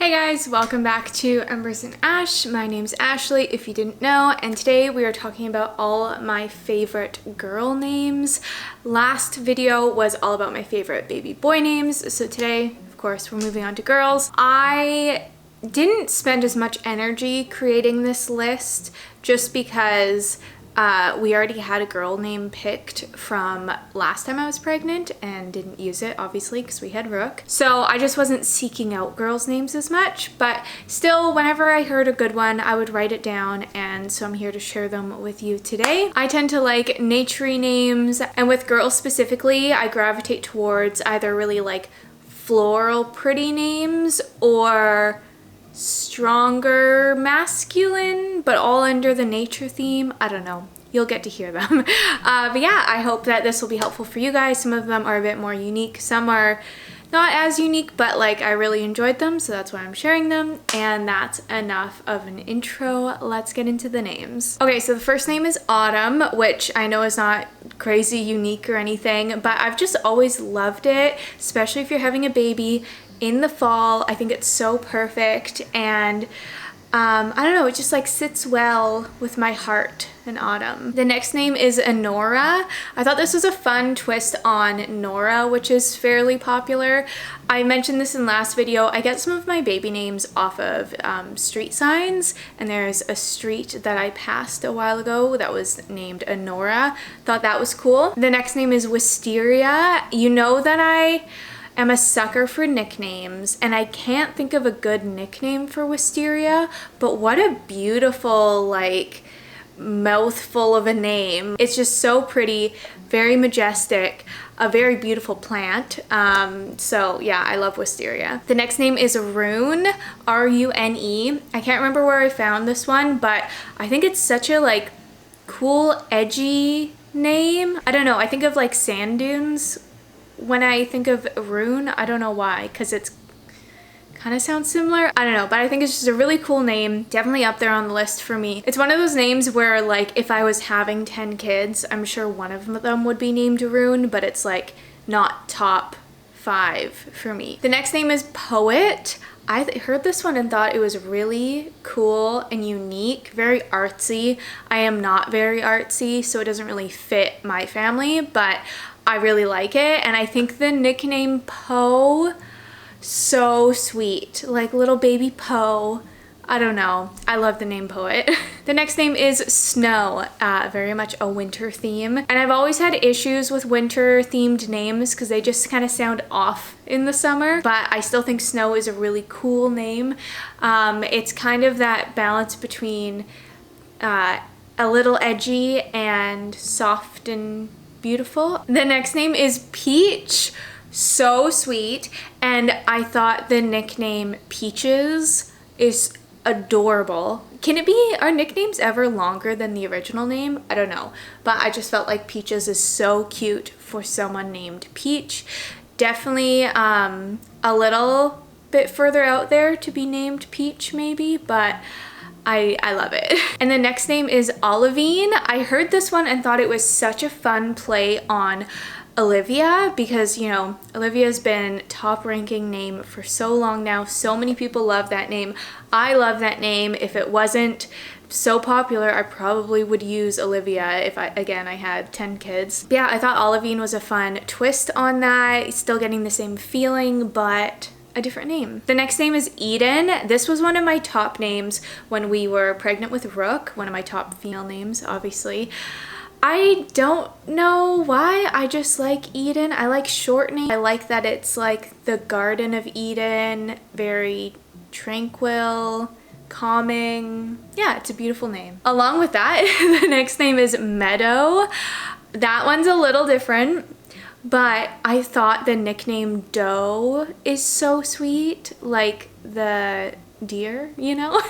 Hey guys, welcome back to Embers and Ash. My name's Ashley, if you didn't know, and today we are talking about all my favorite girl names. Last video was all about my favorite baby boy names, so today, of course, we're moving on to girls. I didn't spend as much energy creating this list just because we already had a girl name picked from last time I was pregnant and didn't use it, obviously, because we had Rook. So I just wasn't seeking out girls' names as much, but still, whenever I heard a good one, I would write it down, and so I'm here to share them with you today. I tend to like naturey names, and with girls specifically, I gravitate towards either really like floral pretty names or stronger masculine, but all under the nature theme. I don't know. You'll get to hear them. But yeah, I hope that this will be helpful for you guys. Some of them are a bit more unique. Some are not as unique, but like I really enjoyed them, so that's why I'm sharing them. And that's enough of an intro. Let's get into the names. Okay, so the first name is Autumn, which I know is not crazy unique or anything, but I've just always loved it, especially if you're having a baby in the fall. I think it's so perfect, and I don't know, it just like sits well with my heart in autumn. The next name is ANORA. I thought this was a fun twist on Nora, which is fairly popular. I mentioned this in last video. I get some of my baby names off of street signs, and there's a street that I passed a while ago that was named ANORA. Thought that was cool. The next name is WISTERIA. You know that I'm a sucker for nicknames, and I can't think of a good nickname for Wisteria, but what a beautiful, like, mouthful of a name. It's just so pretty, very majestic, a very beautiful plant. So yeah, I love Wisteria. The next name is RUNE, R-U-N-E. I can't remember where I found this one, but I think it's such a like cool, edgy name. I don't know, I think of like sand dunes when I think of Rune. I don't know why, because it's kind of sounds similar. I don't know, but I think it's just a really cool name. Definitely up there on the list for me. It's one of those names where like if I was having 10 kids, I'm sure one of them would be named Rune, but it's like not top 5 for me. The next name is Poet. I heard this one and thought it was really cool and unique, very artsy. I am not very artsy, so it doesn't really fit my family, but I really like it. And I think the nickname Poe, so sweet, like little baby Poe. I don't know, I love the name Poet. The next name is Snow, very much a winter theme. And I've always had issues with winter themed names because they just kind of sound off in the summer, but I still think Snow is a really cool name. It's kind of that balance between a little edgy and soft and beautiful. The next name is Peach, so sweet, and I thought the nickname Peaches is adorable. Can it be, are nicknames ever longer than the original name? I don't know, but I just felt like Peaches is so cute for someone named Peach. Definitely a little bit further out there to be named Peach maybe, but I love it. And the next name is Olivine. I heard this one and thought it was such a fun play on Olivia because, you know, Olivia's been top ranking name for so long now. So many people love that name. I love that name. If it wasn't so popular, I probably would use Olivia if I had 10 kids. But yeah, I thought Olivine was a fun twist on that. Still getting the same feeling, but a different name. The next name is Eden. This was one of my top names when we were pregnant with Rook, one of my top female names, obviously. I don't know why, I just like Eden. I like short names. I like that it's like the Garden of Eden, very tranquil, calming. Yeah, it's a beautiful name. Along with that, the next name is Meadow. That one's a little different, but I thought the nickname Doe is so sweet, like the deer, you know?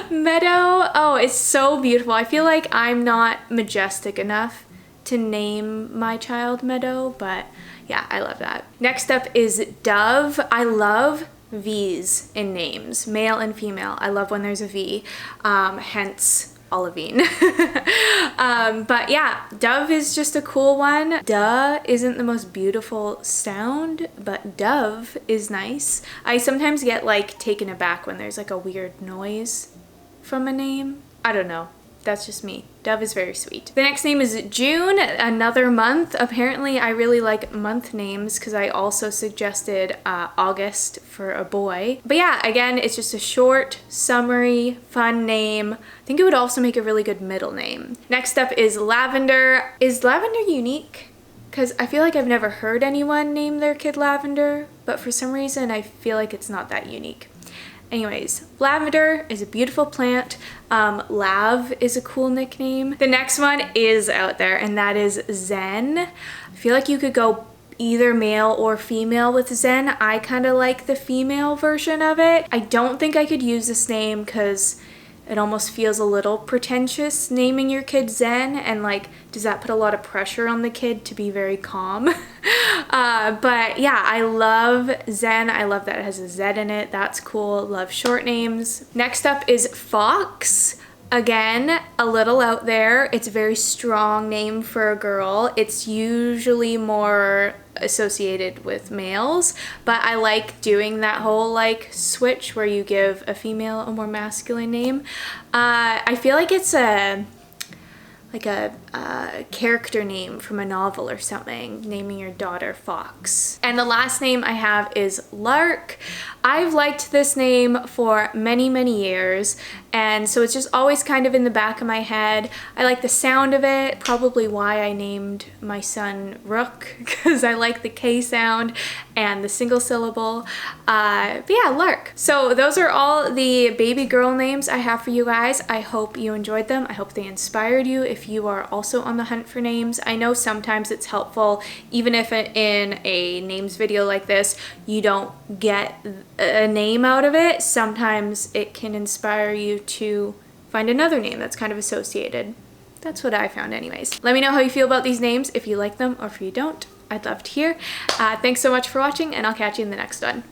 Meadow, oh, it's so beautiful. I feel like I'm not majestic enough to name my child Meadow, but yeah, I love that. Next up is Dove. I love V's in names, male and female. I love when there's a V, hence Olivine. But yeah, Dove is just a cool one. Duh isn't the most beautiful sound, but Dove is nice. I sometimes get like taken aback when there's like a weird noise from a name. I don't know. That's just me. Dove is very sweet. The next name is June, another month. Apparently I really like month names because I also suggested August for a boy. But yeah, again, it's just a short, summery, fun name. I think it would also make a really good middle name. Next up is Lavender. Is Lavender unique? Because I feel like I've never heard anyone name their kid Lavender, but for some reason I feel like it's not that unique. Anyways, lavender is a beautiful plant. Lav is a cool nickname. The next one is out there, and that is Zen. I feel like you could go either male or female with Zen. I kind of like the female version of it. I don't think I could use this name because it almost feels a little pretentious naming your kid Zen, and like, does that put a lot of pressure on the kid to be very calm? But yeah, I love Zen. I love that it has a Z in it. That's cool. Love short names. Next up is Fox. Again, a little out there. It's a very strong name for a girl. It's usually more associated with males, but I like doing that whole like switch where you give a female a more masculine name. I feel like it's a character name from a novel or something, naming your daughter Fox. And the last name I have is Lark. I've liked this name for many, many years, and so it's just always kind of in the back of my head. I like the sound of it, probably why I named my son Rook, because I like the K sound and the single syllable. But yeah, Lark. So those are all the baby girl names I have for you guys. I hope you enjoyed them. I hope they inspired you if you are also on the hunt for names. I know sometimes it's helpful, even if in a names video like this, you don't get a name out of it. Sometimes it can inspire you to find another name that's kind of associated. That's what I found anyways. Let me know how you feel about these names, if you like them or if you don't. I'd love to hear. Thanks so much for watching, and I'll catch you in the next one.